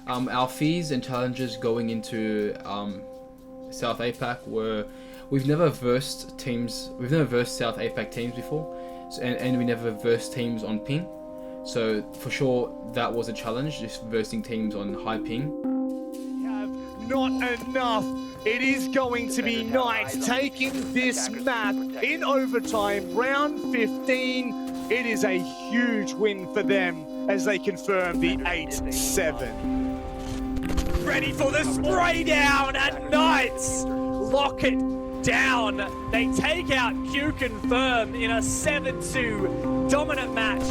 Our fees and challenges going into South APAC were we've never versed South APAC teams before, and we never versed teams on ping. So for sure that was a challenge, just versing teams on high ping. Have not enough. It is going to be Knights taking this map in overtime, round 15. It is a huge win for them as they confirm the 8-7. Ready for the spray down, and Knights lock it down. They take out Q Confirm in a 7-2 dominant match.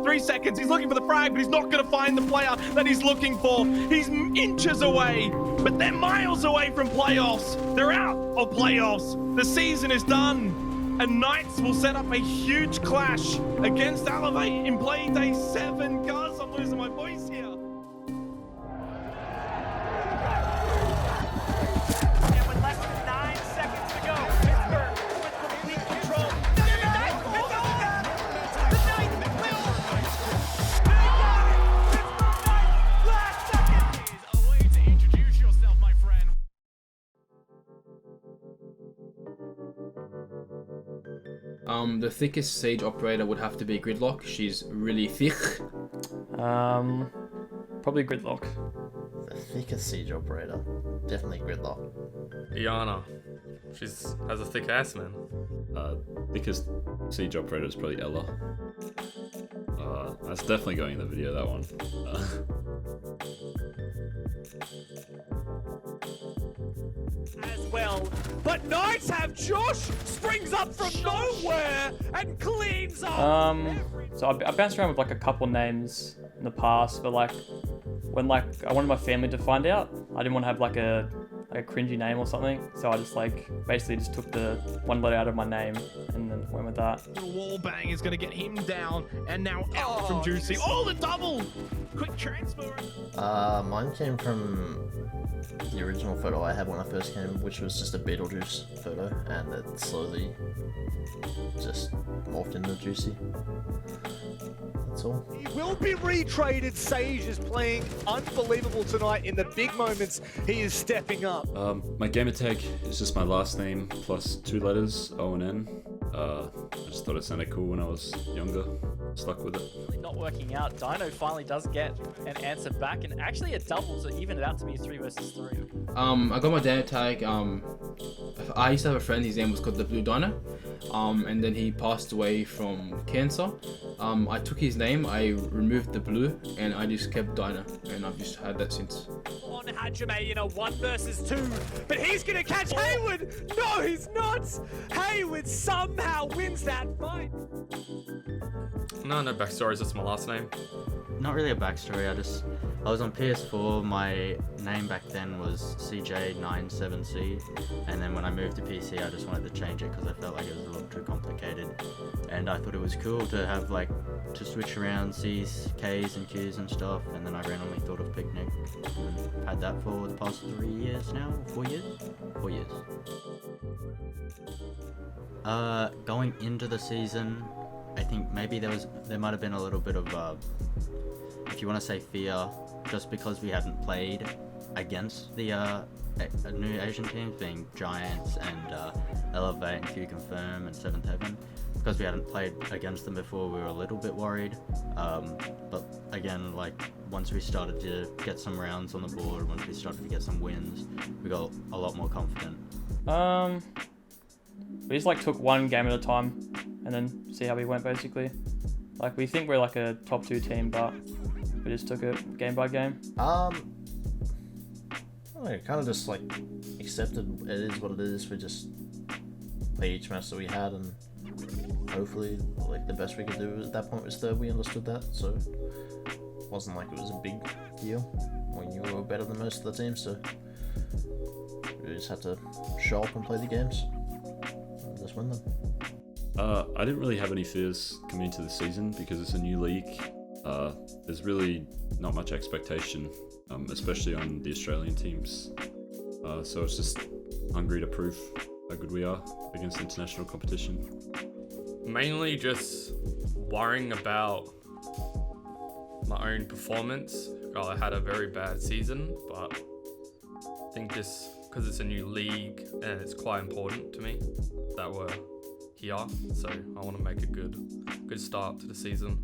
3 seconds, he's looking for the frag, but he's not going to find the player that he's looking for. He's inches away, but they're miles away from playoffs. They're out of playoffs. The season is done, and Knights will set up a huge clash against Elevate in play day 7. Guys, I'm losing my voice here. And with less than 9 seconds to go, Pittsburgh with complete control. The thickest Siege operator would have to be Gridlock. She's really thick. Probably Gridlock. The thickest Siege operator. Definitely Gridlock. Iana. She's has a thick ass, man. Thickest Siege operator is probably Ella. That's definitely going in the video, that one. As well, but Knights have Josh springs up from nowhere and cleans up. So I bounced around with like a couple names in the past, but like when I wanted my family to find out, I didn't want to have like a cringy name or something, so I just basically just took the one letter out of my name and then went with that. The wall bang is going to get him down, and now out from Juicy. Oh, the double! Quick transfer. Mine came from the original photo I had when I first came, which was just a Beetlejuice photo, and it slowly just morphed into Juicy. That's all. He will be retraded. Sage is playing unbelievable tonight in the big moments. He is stepping up. My gamer tag is just my last name plus 2 letters, O and N. I just thought it sounded cool when I was younger. Stuck with it. Not working out. Dino finally does get an answer back, and actually a double to even it out to be 3 versus 3. I got my gamer tag. I used to have a friend. His name was called the Blue Dino, and then he passed away from cancer. I took his name, I removed the blue, and I just kept Dino, and I've just had that since. On Hajime in a 1 versus 2, but he's gonna catch Hayward. No, he's not. Hayward somehow wins that fight. No backstories, that's my last name. Not really a backstory, I was on PS4, my name back then was CJ97C, and then when I moved to PC I just wanted to change it because I felt like it was a little too complicated, and I thought it was cool to have to switch around C's, K's and Q's and stuff, and then I randomly thought of Picnic, and had that for the past 3 years now, 4 years? 4 years. Going into the season, I think maybe there might have been a little bit of, if you want to say fear, just because we hadn't played against the new Asian teams, being Giants and Elevate and Q Confirm and 7th Heaven. Because we hadn't played against them before, we were a little bit worried. But again, once we started to get some rounds on the board, once we started to get some wins, we got a lot more confident. We just took one game at a time and then see how we went basically. We think we're a top 2 team, but we just took it game by game. I kind of just accepted it is what it is. We just play each match that we had, and hopefully the best we could do at that point was third. We understood that, so it wasn't like it was a big deal when you were better than most of the teams, so we just had to show up and play the games and just win them. I didn't really have any fears coming into the season because it's a new league. There's really not much expectation, especially on the Australian teams. So it's just hungry to prove how good we are against international competition. Mainly just worrying about my own performance, I had a very bad season, but I think just because it's a new league and it's quite important to me that we're here, so I want to make a good start to the season.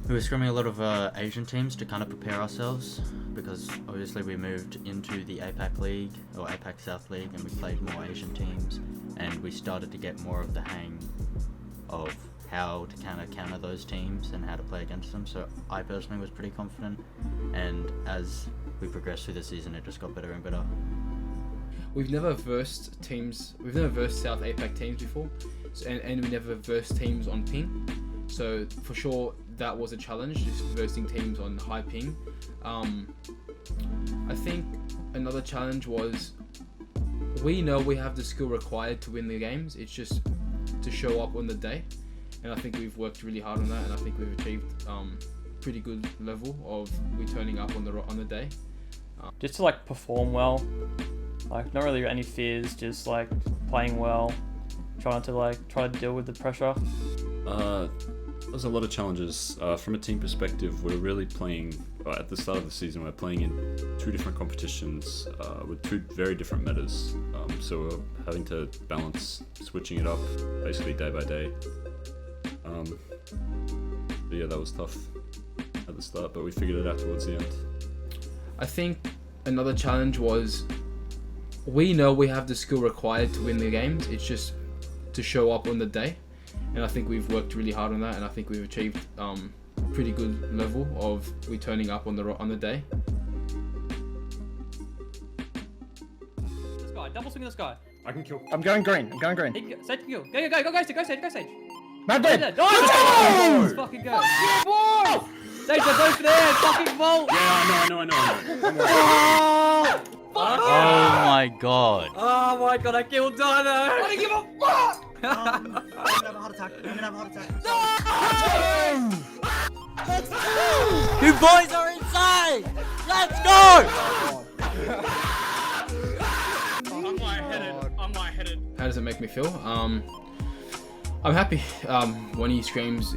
We were scrimming a lot of Asian teams to kind of prepare ourselves, because obviously we moved into the APAC League, or APAC South League, and we played more Asian teams, and we started to get more of the hang of how to counter those teams and how to play against them. So I personally was pretty confident, and as we progressed through the season, it just got better and better. We've never versed South APAC teams before, and we never versed teams on ping. So for sure, that was a challenge, just versing teams on high ping. I think another challenge was, we know we have the skill required to win the games. It's just to show up on the day, and I think we've worked really hard on that, and I think we've achieved pretty good level of we turning up on the day. Just to like perform well, like not really any fears, just like playing well, try to deal with the pressure. There's a lot of challenges. From a team perspective, we're really playing, at the start of the season, we're playing in 2 different competitions with 2 very different metas. So we're having to balance switching it up basically day by day. But yeah, that was tough at the start, but we figured it out towards the end. I think another challenge was, we know we have the skill required to win the games. It's just to show up on the day. And I think we've worked really hard on that, and I think we've achieved pretty good level of we turning up on the day. This guy, double swing this guy. I can kill. I'm going green. Sage can kill. Go, Sage. Not dead. Oh, let's fucking go. Yeah, boy! Sage, they're both there. Fucking vault. Yeah, I know. Oh my god. Oh my god, I killed Dino! I don't give a fuck! I'm gonna have a heart attack. You boys are inside! Let's go! I'm lightheaded. How does it make me feel? I'm happy. When he screams,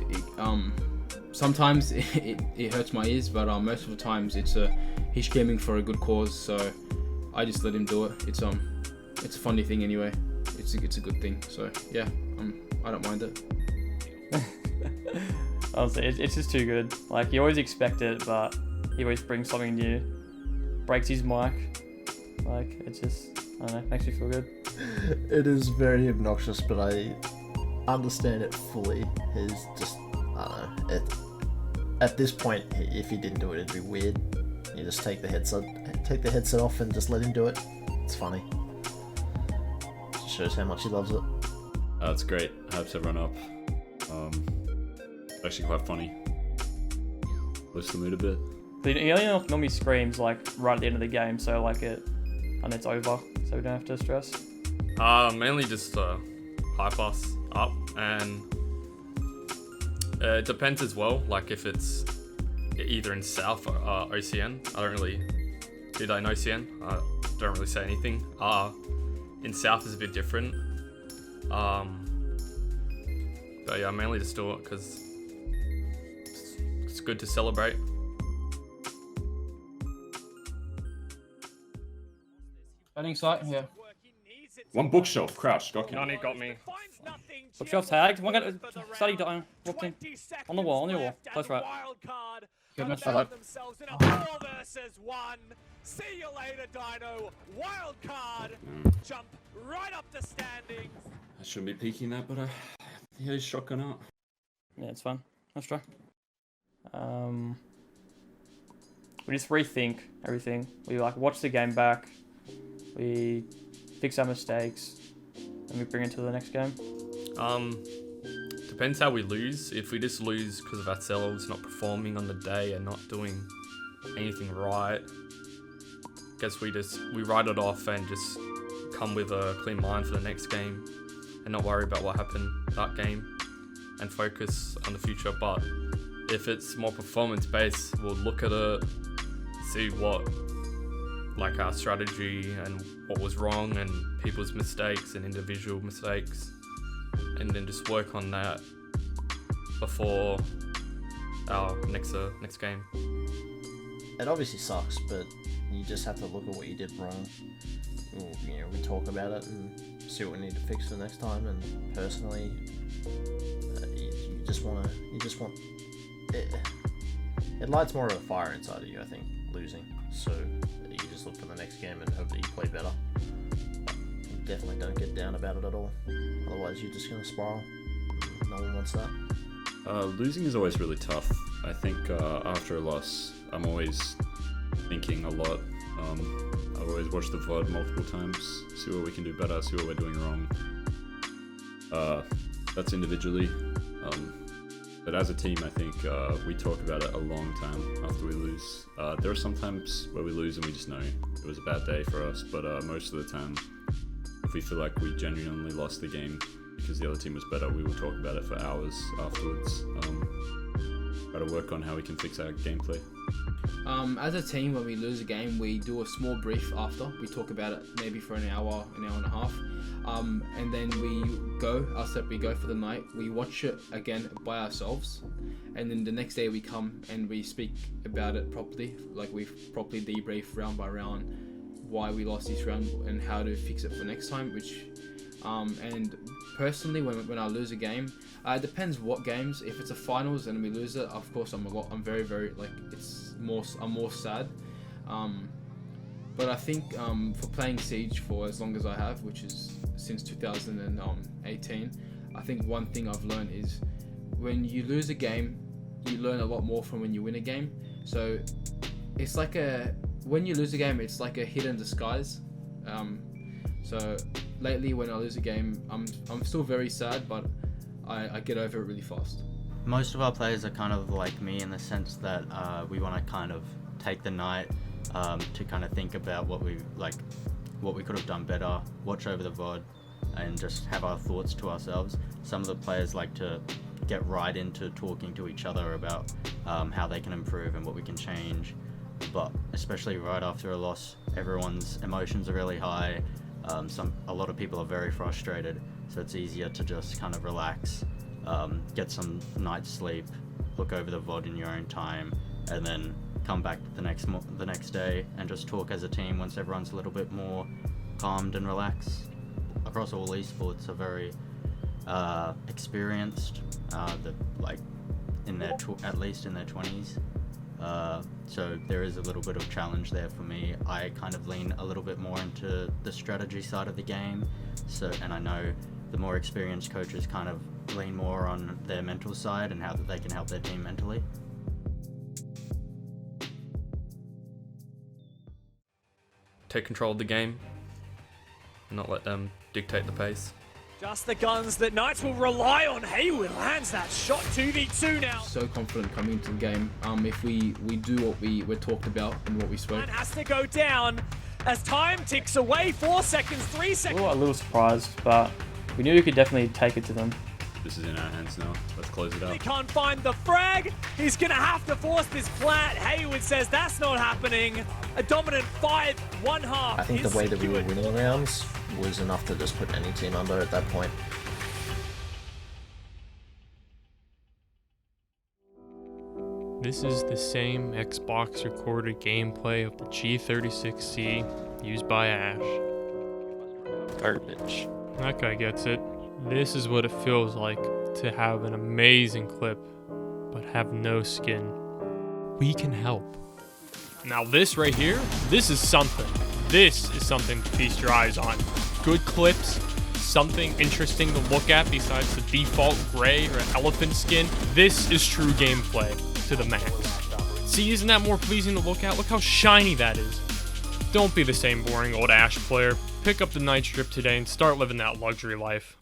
sometimes it hurts my ears, but most of the times he's screaming for a good cause, so I just let him do it. It's a funny thing anyway. It's a good thing. So yeah, I don't mind it. Honestly, it's just too good. Like, you always expect it, but he always brings something new. Breaks his mic. Like, it's just, I don't know, makes me feel good. It is very obnoxious, but I understand it fully. He's just, I don't know. At this point, if he didn't do it, it'd be weird. You just take the headset off and just let him do it. It's funny. Just shows how much he loves it. It's great. Hypes everyone up. It's actually quite funny. Lifts the mood a bit. But he only normally screams like right at the end of the game, so like and it's over, so we don't have to stress. Mainly just hype us up, and it depends as well. Like if it's either in South or OCN, I don't really do that in OCN. I don't really say anything. In South is a bit different. But yeah, mainly just do it because it's good to celebrate. Running site, yeah. One bookshelf, crouched, got him. Nani got me. Bookshelf tagged. One guy, study dying. Walked in. On the wall, close right. Themselves in a 4 versus 1. See you later, Dino. Wild card. Jump right up to standings. I shouldn't be peeking that, but I hit his shotgun out. Yeah, it's fun. Let's try. We just rethink everything. We like watch the game back. We fix our mistakes, and we bring it to the next game. Depends how we lose. If we just lose because of ourselves not performing on the day and not doing anything right, guess we write it off and just come with a clean mind for the next game and not worry about what happened that game and focus on the future. But if it's more performance based, we'll look at it, see what like our strategy and what was wrong and people's mistakes and individual mistakes, and then just work on that before our next game. it obviously sucks, but you just have to look at what you did wrong. You know, we talk about it and see what we need to fix for next time. And personally, you just want it lights more of a fire inside of you, I think, losing. So you just look for the next game and hope that you play better. You definitely don't get down about it at all. Otherwise, you're just gonna spiral. No one wants that. Losing is always really tough. I think after a loss, I'm always thinking a lot. I've always watched the VOD multiple times, see what we can do better, see what we're doing wrong. That's individually. But as a team, I think we talk about it a long time after we lose. There are some times where we lose and we just know it was a bad day for us, but most of the time, if we feel like we genuinely lost the game because the other team was better, we will talk about it for hours afterwards. Try to work on how we can fix our gameplay. As a team, when we lose a game, we do a small brief after. We talk about it maybe for an hour and a half. And then we go for the night. We watch it again by ourselves. And then the next day we come and we speak about it properly. Like we properly debrief round by round why we lost this round and how to fix it for next time. And personally, when I lose a game, it depends what games. If it's a finals and we lose it, of course I'm very, very like I'm more sad. But I think for playing Siege for as long as I have, which is since 2018, I think one thing I've learned is when you lose a game, you learn a lot more from when you win a game. So it's like when you lose a game, it's like a hidden disguise. So lately when I lose a game, I'm still very sad, but I get over it really fast. Most of our players are kind of like me in the sense that we want to kind of take the night to kind of think about what we could have done better, watch over the VOD, and just have our thoughts to ourselves. Some of the players like to get right into talking to each other about how they can improve and what we can change. But especially right after a loss, everyone's emotions are really high. A lot of people are very frustrated, so it's easier to just kind of relax, get some night's sleep, look over the VOD in your own time, and then come back the next day and just talk as a team once everyone's a little bit more calmed and relaxed. Across all esports are very experienced, at least in their 20s. So there is a little bit of challenge there for me. I kind of lean a little bit more into the strategy side of the game. And I know the more experienced coaches kind of lean more on their mental side and how that they can help their team mentally. Take control of the game, not let them dictate the pace. Just the guns that Knights will rely on. Haywood lands that shot. 2v2 now. So confident coming into the game. If we do what we were talked about and what we spoke. And has to go down as time ticks away. 4 seconds, 3 seconds. We were a little surprised, but we knew we could definitely take it to them. This is in our hands now. Let's close it out. He can't find the frag. He's going to have to force this plant. Haywood says that's not happening. A dominant 5-1 half. I think the way that we were winning rounds was enough to just put any team under at that point. This is the same Xbox recorded gameplay of the G36C used by Ash. Garbage. That guy gets it. This is what it feels like to have an amazing clip, but have no skin. We can help. Now this right here, this is something. This is something to feast your eyes on. Good clips, something interesting to look at besides the default gray or elephant skin. This is true gameplay to the max. See, isn't that more pleasing to look at? Look how shiny that is. Don't be the same boring old Ash player. Pick up the Night Strip today and start living that luxury life.